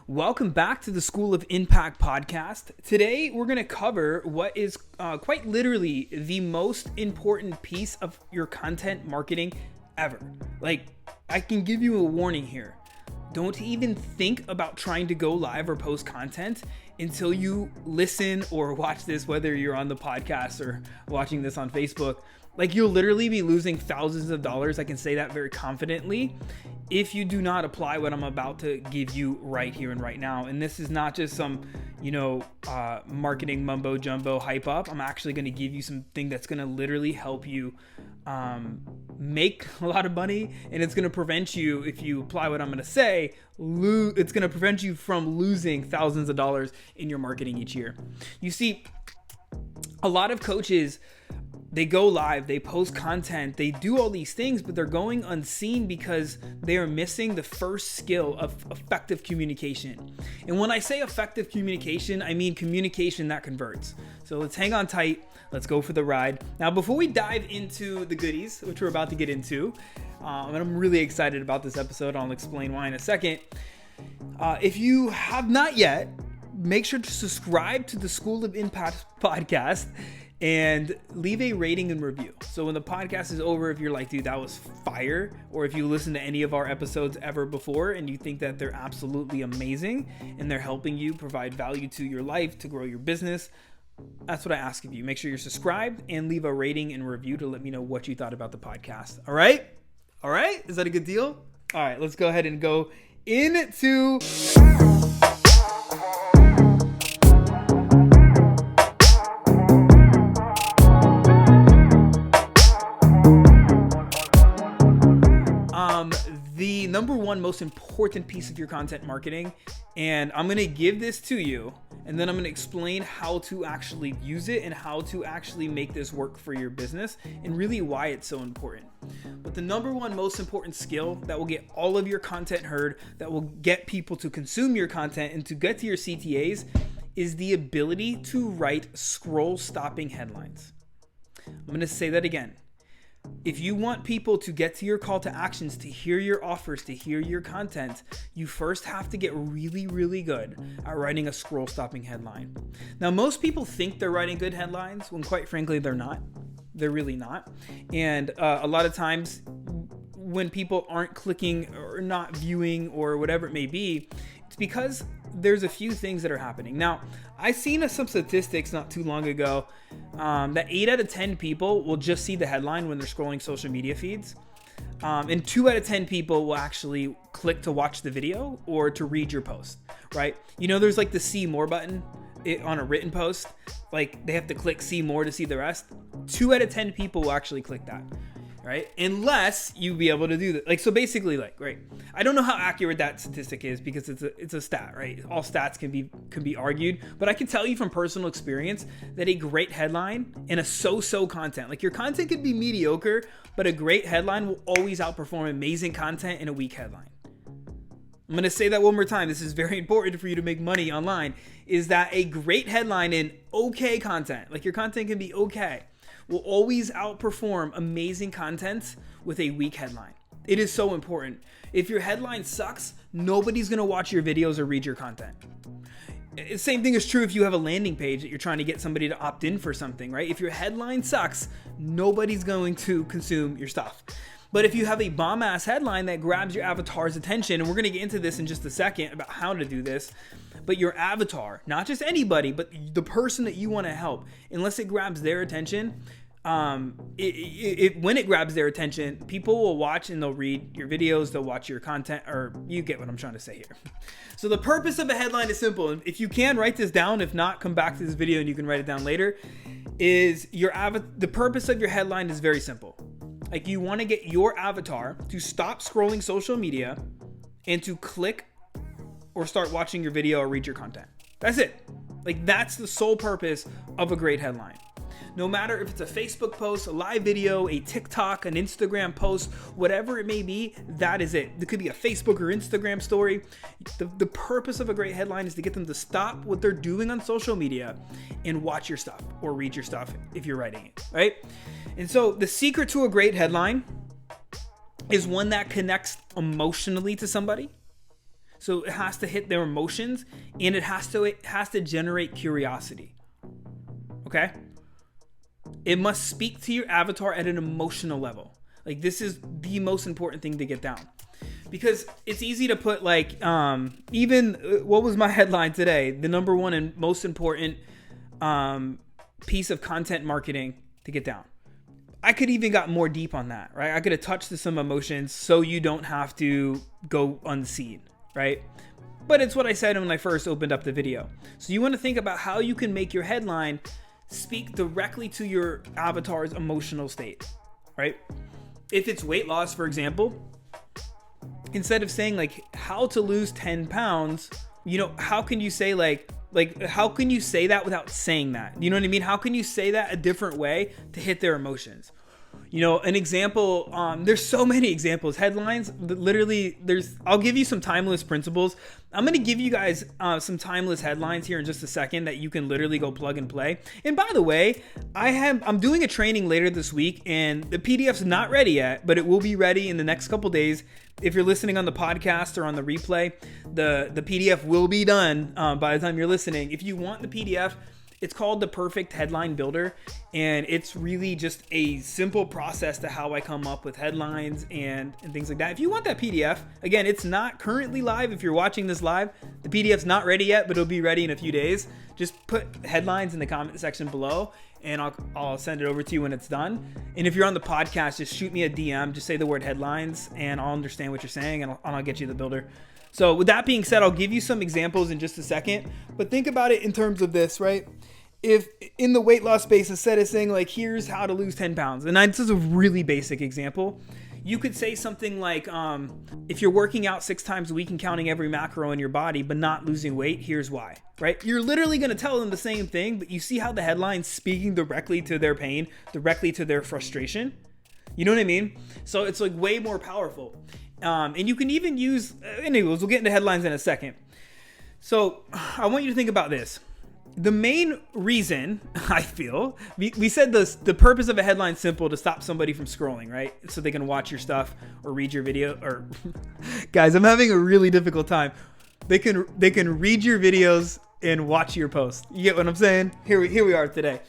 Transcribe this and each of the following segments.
Welcome back to the School of Impact podcast. Today, we're going to cover what is quite literally the most important piece of your content marketing ever. Like, I can give you a warning here. Don't even think about trying to go live or post content until you listen or watch this, whether you're on the podcast or watching this on Facebook. Like, you'll literally be losing thousands of dollars. I can say that very confidently if you do not apply what I'm about to give you right here and right now. And this is not just some, marketing mumbo jumbo hype up. I'm actually going to give you something that's going to literally help you make a lot of money, and it's going to prevent you, if you apply what I'm going to say, it's going to prevent you from losing thousands of dollars in your marketing each year. You see, a lot of coaches, they go live, they post content, they do all these things, but they're going unseen because they are missing the first skill of effective communication. And when I say effective communication, I mean communication that converts. So let's hang on tight. Let's go for the ride. Now, before we dive into the goodies, which we're about to get into, and I'm really excited about this episode, I'll explain why in a second. If you have not yet, make sure to subscribe to the School of Impact podcast and leave a rating and review. So when the podcast is over, if you're like, dude, that was fire, or if you listen to any of our episodes ever before and you think that they're absolutely amazing and they're helping you provide value to your life, to grow your business, that's what I ask of you. Make sure you're subscribed and leave a rating and review to let me know what you thought about the podcast. All right? Is that a good deal? All right, let's go ahead and go into... the number one most important piece of your content marketing, and I'm going to give this to you, and then I'm going to explain how to actually use it and how to actually make this work for your business and really why it's so important. But the number one most important skill that will get all of your content heard, that will get people to consume your content and to get to your CTAs, is the ability to write scroll-stopping headlines. I'm going to say that again. If you want people to get to your call to actions, to hear your offers, to hear your content, you first have to get really, really good at writing a scroll-stopping headline. Now, most people think they're writing good headlines when, quite frankly, they're not. They're really not. And a lot of times when people aren't clicking or not viewing or whatever it may be, it's because there's a few things that are happening. Now, I seen some statistics not too long ago that 8 out of 10 people will just see the headline when they're scrolling social media feeds. And 2 out of 10 people will actually click to watch the video or to read your post, right? You know, there's like the see more button on a written post. Like, they have to click see more to see the rest. 2 out of 10 people will actually click that. Right? Unless you be able to do that. Like, so basically, like, right. I don't know how accurate that statistic is because it's a stat, right? All stats can be argued, but I can tell you from personal experience that a great headline and a so-so content, like your content could be mediocre, but a great headline will always outperform amazing content in a weak headline. I'm going to say that one more time. This is very important for you to make money online, is that a great headline and okay content, like your content can be okay, will always outperform amazing content with a weak headline. It is so important. If your headline sucks, nobody's going to watch your videos or read your content. Same thing is true if you have a landing page that you're trying to get somebody to opt in for something, right? If your headline sucks, nobody's going to consume your stuff. But if you have a bomb-ass headline that grabs your avatar's attention, and we're going to get into this in just a second about how to do this, but your avatar, not just anybody, but the person that you want to help, unless it grabs their attention, when it grabs their attention, people will watch and they'll read your videos, they'll watch your content, or you get what I'm trying to say here. So the purpose of a headline is simple. If you can, write this down. If not, come back to this video and you can write it down later. The purpose of your headline is very simple. Like, you want to get your avatar to stop scrolling social media and to click or start watching your video or read your content. That's it. Like, that's the sole purpose of a great headline. No matter if it's a Facebook post, a live video, a TikTok, an Instagram post, whatever it may be, that is it. It could be a Facebook or Instagram story. The purpose of a great headline is to get them to stop what they're doing on social media and watch your stuff or read your stuff if you're writing it, right? And so the secret to a great headline is one that connects emotionally to somebody. So it has to hit their emotions, and it has to generate curiosity. Okay? It must speak to your avatar at an emotional level. Like, this is the most important thing to get down. Because it's easy to put like, what was my headline today? The number one and most important piece of content marketing to get down. I could even got more deep on that, right? I could have touched to some emotions so you don't have to go unseen, right? But it's what I said when I first opened up the video. So you want to think about how you can make your headline speak directly to your avatar's emotional state, right? If it's weight loss, for example, instead of saying like how to lose 10 pounds, how can you say like how can you say that without saying that? You know what I mean? How can you say that a different way to hit their emotions? An example, there's so many examples, headlines, literally I'll give you some timeless principles. I'm going to give you guys some timeless headlines here in just a second that you can literally go plug and play. And by the way, I'm doing a training later this week, and the PDF's not ready yet, but it will be ready in the next couple days. If you're listening on the podcast or on the replay, the PDF will be done by the time you're listening. If you want the PDF, it's called the Perfect Headline Builder, and it's really just a simple process to how I come up with headlines and things like that. If you want that PDF, again, it's not currently live. If you're watching this live, the PDF's not ready yet, but it'll be ready in a few days. Just put headlines in the comment section below, and I'll send it over to you when it's done. And if you're on the podcast, just shoot me a DM, just say the word headlines, and I'll understand what you're saying, and I'll get you the builder. So with that being said, I'll give you some examples in just a second, but think about it in terms of this, right? If in the weight loss space, instead of saying like, here's how to lose 10 pounds, and this is a really basic example, you could say something like, if you're working out 6 times a week and counting every macro in your body, but not losing weight, here's why, right? You're literally going to tell them the same thing, but you see how the headline's speaking directly to their pain, directly to their frustration. You know what I mean? So it's like way more powerful. And you can even use, anyways, we'll get into headlines in a second. So I want you to think about this. The main reason I feel, we said the purpose of a headline simple to stop somebody from scrolling, right? So they can watch your stuff or read your video, or guys, I'm having a really difficult time. They can read your videos and watch your posts. You get what I'm saying? Here we are today.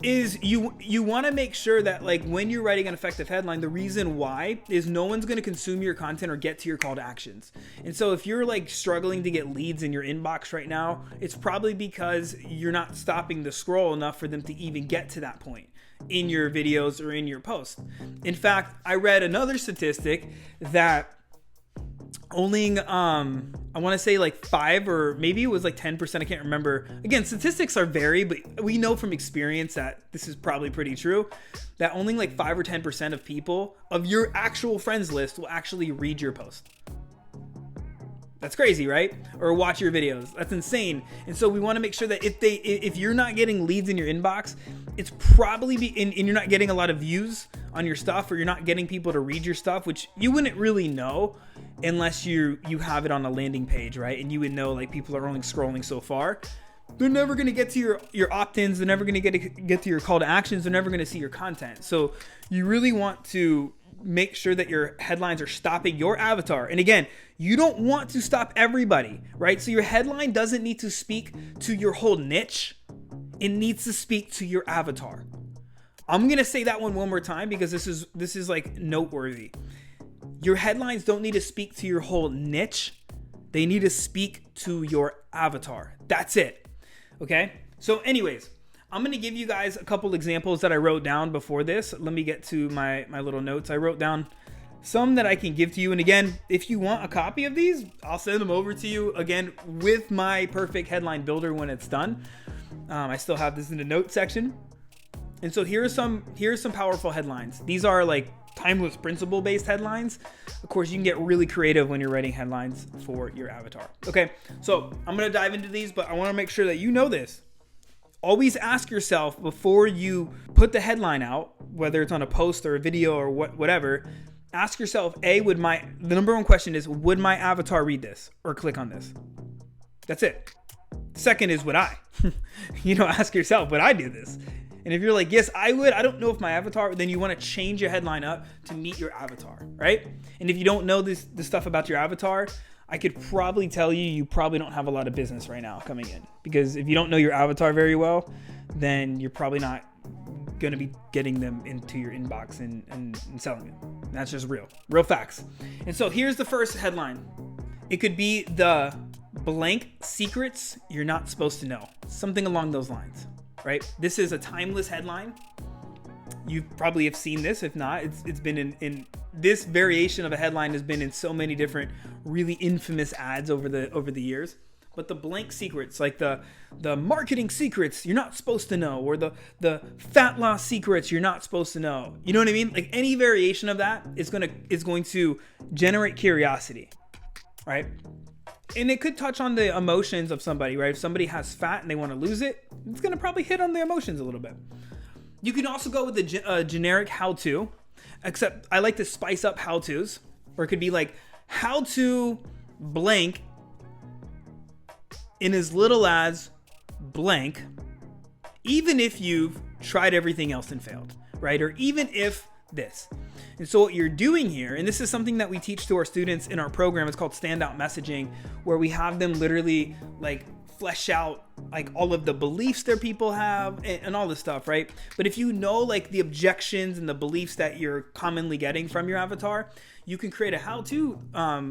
Is you want to make sure that like when you're writing an effective headline, the reason why is no one's going to consume your content or get to your call to actions. And so if you're like struggling to get leads in your inbox right now, it's probably because you're not stopping the scroll enough for them to even get to that point in your videos or in your posts. In fact, I read another statistic that only I want to say like 5 or maybe it was like 10%. I can't remember. Again, statistics are vary, but we know from experience that this is probably pretty true, that only like 5 or 10% of people of your actual friends list will actually read your post. That's crazy, right? Or watch your videos. That's insane. And so we want to make sure that if you're not getting leads in your inbox, it's probably and you're not getting a lot of views on your stuff, or you're not getting people to read your stuff, which you wouldn't really know unless you have it on a landing page, right? And you would know like people are only scrolling so far. They're never going to get to your opt-ins. They're never going to get to your call to actions. They're never going to see your content. So you really want to make sure that your headlines are stopping your avatar. And again, you don't want to stop everybody, right? So your headline doesn't need to speak to your whole niche. It needs to speak to your avatar. I'm going to say that one more time because this is like noteworthy. Your headlines don't need to speak to your whole niche. They need to speak to your avatar. That's it. Okay? So anyways, I'm going to give you guys a couple examples that I wrote down before this. Let me get to my little notes. I wrote down some that I can give to you. And again, if you want a copy of these, I'll send them over to you again with my perfect headline builder when it's done. I still have this in the notes section. And so here's some powerful headlines. These are like timeless principle based headlines. Of course, you can get really creative when you're writing headlines for your avatar. Okay, so I'm going to dive into these, but I want to make sure that you know this. Always ask yourself before you put the headline out, whether it's on a post or a video or whatever, ask yourself, the number one question is, would my avatar read this or click on this? That's it. Second is, would I? Ask yourself, would I do this? And if you're like, yes, I would, I don't know if my avatar, then you want to change your headline up to meet your avatar, right? And if you don't know this stuff about your avatar, I could probably tell you probably don't have a lot of business right now coming in, because if you don't know your avatar very well, then you're probably not going to be getting them into your inbox and selling them. That's just real facts. And so here's the first headline. It could be the blank secrets you're not supposed to know. Something along those lines, right? This is a timeless headline. You probably have seen this. If not, it's been in this variation of a headline has been in so many different really infamous ads over the years. But the blank secrets, like the marketing secrets you're not supposed to know, or the fat loss secrets you're not supposed to know. You know what I mean? Like any variation of that is going to generate curiosity, right? And it could touch on the emotions of somebody, right? If somebody has fat and they want to lose it, it's going to probably hit on the emotions a little bit. You can also go with the generic how-to, except I like to spice up how-tos, or it could be like how to blank in as little as blank, even if you've tried everything else and failed, right? Or even if this. And so what you're doing here, and this is something that we teach to our students in our program, it's called Standout Messaging, where we have them literally like flesh out like all of the beliefs their people have and all this stuff, right? But if you know like the objections and the beliefs that you're commonly getting from your avatar, you can create a how-to,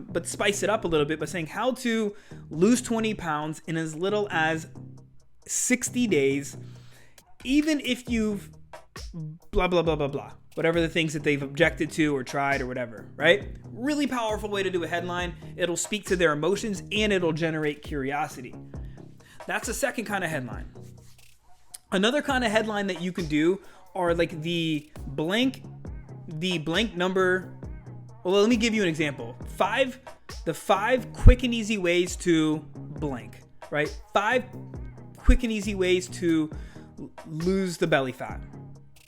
but spice it up a little bit by saying how to lose 20 pounds in as little as 60 days, even if you've blah, blah, blah, blah, blah. Whatever the things that they've objected to or tried or whatever, right? Really powerful way to do a headline. It'll speak to their emotions and it'll generate curiosity. That's the second kind of headline. Another kind of headline that you can do are like the blank number. Well, let me give you an example. The five quick and easy ways to blank, right? 5 quick and easy ways to lose the belly fat.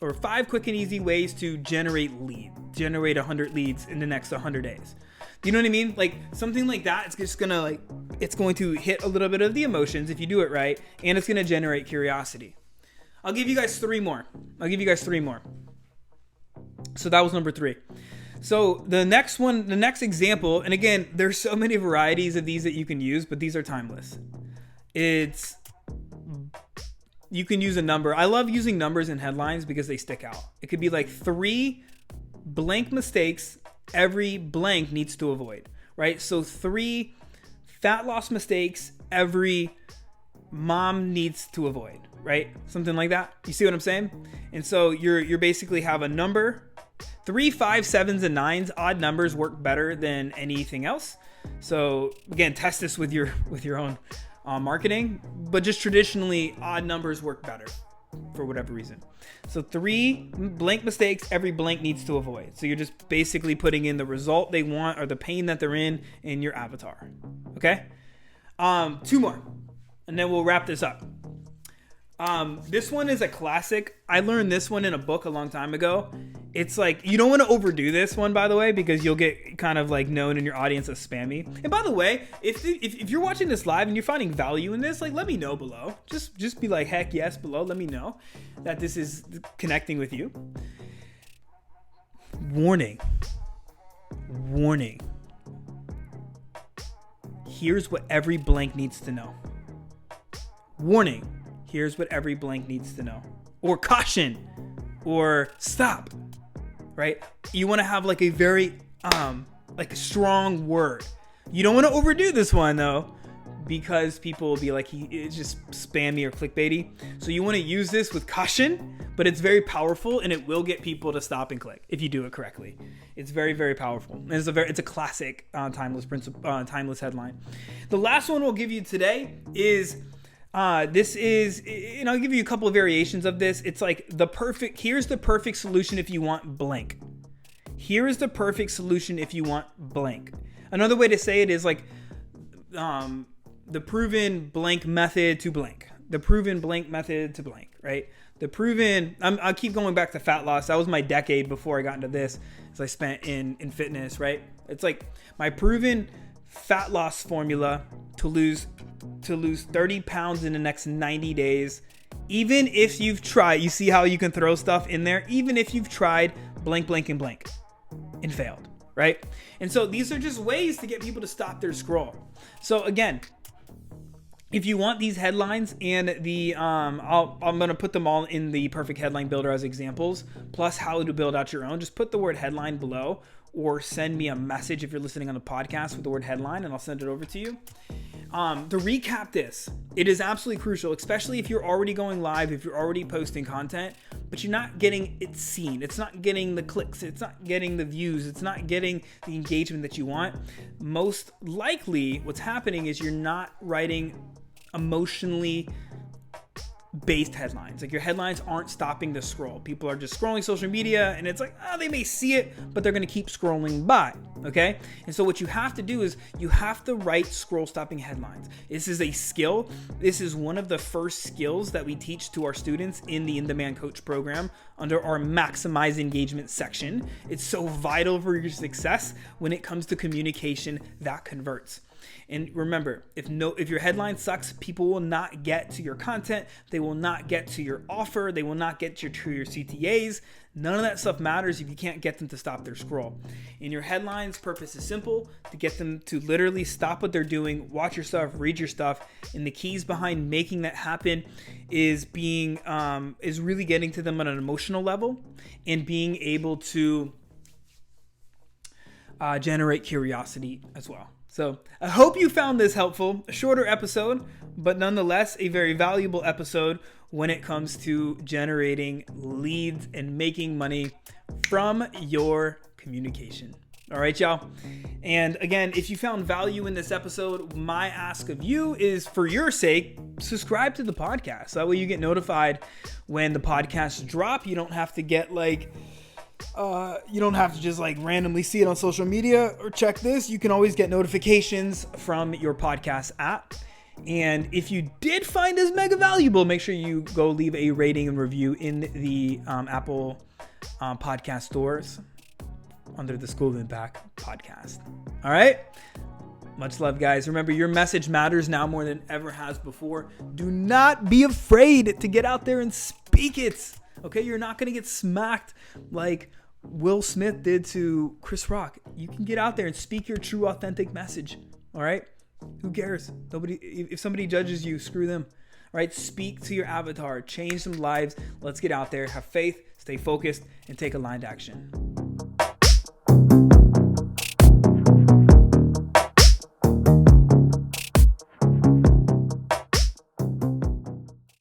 Or 5 quick and easy ways to generate 100 leads in the next 100 days. Do you know what I mean? Like something like that. It's just gonna it's going to hit a little bit of the emotions if you do it right, and it's gonna generate curiosity. I'll give you guys 3 more. So that was number 3. So the next example, and again, there's so many varieties of these that you can use, but these are timeless. You can use a number. I love using numbers in headlines because they stick out. It could be like 3 blank mistakes every blank needs to avoid, right? So 3 fat loss mistakes every mom needs to avoid, right? Something like that. You see what I'm saying? And so you're basically have a number. 3, 5, 7s, and 9s, odd numbers work better than anything else. So again, test this with your own marketing, but just traditionally odd numbers work better for whatever reason. So 3 blank mistakes every blank needs to avoid. So you're just basically putting in the result they want or the pain that they're in your avatar. Okay? 2 more, and then we'll wrap this up. This one is a classic. I learned this one in a book a long time ago. It's like, you don't want to overdo this one, by the way, because you'll get kind of like known in your audience as spammy. And by the way, if you're watching this live and you're finding value in this, like, let me know below. Just be like, heck yes, below. Let me know that this is connecting with you. Warning. Here's what every blank needs to know. Warning. Here's what every blank needs to know. Or caution. Or stop. Right? You want to have like a very like a strong word. You don't want to overdo this one though, because people will be like, it's just spammy or clickbaity. So you want to use this with caution, but it's very powerful and it will get people to stop and click if you do it correctly. It's very, very powerful. And it's a classic timeless headline. The last one we'll give you today is this is, and I'll give you a couple of variations of this. It's like here's the perfect solution if you want blank. Here is the perfect solution if you want blank. Another way to say it is like the proven blank method to blank. The proven blank method to blank, right? The proven, I'll keep going back to fat loss. That was my decade before I got into this, as I spent in fitness, right? It's like my proven fat loss formula to lose 30 pounds in the next 90 days. Even if you've tried, you see how you can throw stuff in there, even if you've tried blank, blank, and blank and failed. right? And so these are just ways to get people to stop their scroll. So again, if you want these headlines and I'm going to put them all in the Perfect Headline Builder as examples, plus how to build out your own. Just put the word headline below, or send me a message if you're listening on the podcast with the word headline, and I'll send it over to you. To recap this, it is absolutely crucial, especially if you're already going live, if you're already posting content, but you're not getting it seen. It's not getting the clicks. It's not getting the views. It's not getting the engagement that you want. Most likely what's happening is you're not writing emotionally based headlines. Like, your headlines aren't stopping the scroll. People are just scrolling social media, and it's like, they may see it, but they're going to keep scrolling by. Okay. And so what you have to do is you have to write scroll stopping headlines. This is a skill. This is one of the first skills that we teach to our students in the In-Demand Coach program under our Maximize Engagement section. It's so vital for your success when it comes to communication that converts. And remember, if your headline sucks, people will not get to your content. They will not get to your offer. They will not get to your CTAs. None of that stuff matters if you can't get them to stop their scroll. And your headline's purpose is simple: to get them to literally stop what they're doing, watch your stuff, read your stuff. And the keys behind making that happen is really getting to them on an emotional level and being able to generate curiosity as well. So I hope you found this helpful. A shorter episode, but nonetheless a very valuable episode when it comes to generating leads and making money from your communication. All right, y'all. And again, if you found value in this episode, my ask of you is, for your sake, subscribe to the podcast. That way you get notified when the podcasts drop. You don't have to get you don't have to just randomly see it on social media or check this. You can always get notifications from your podcast app. And if you did find this mega valuable, make sure you go leave a rating and review in the Apple podcast stores under the School of Impact podcast. All right. Much love, guys. Remember, your message matters now more than ever has before. Do not be afraid to get out there and speak it. Okay, you're not going to get smacked like Will Smith did to Chris Rock. You can get out there and speak your true, authentic message. All right? Who cares? If somebody judges you, screw them. All right? Speak to your avatar. Change some lives. Let's get out there. Have faith. Stay focused. And take aligned action.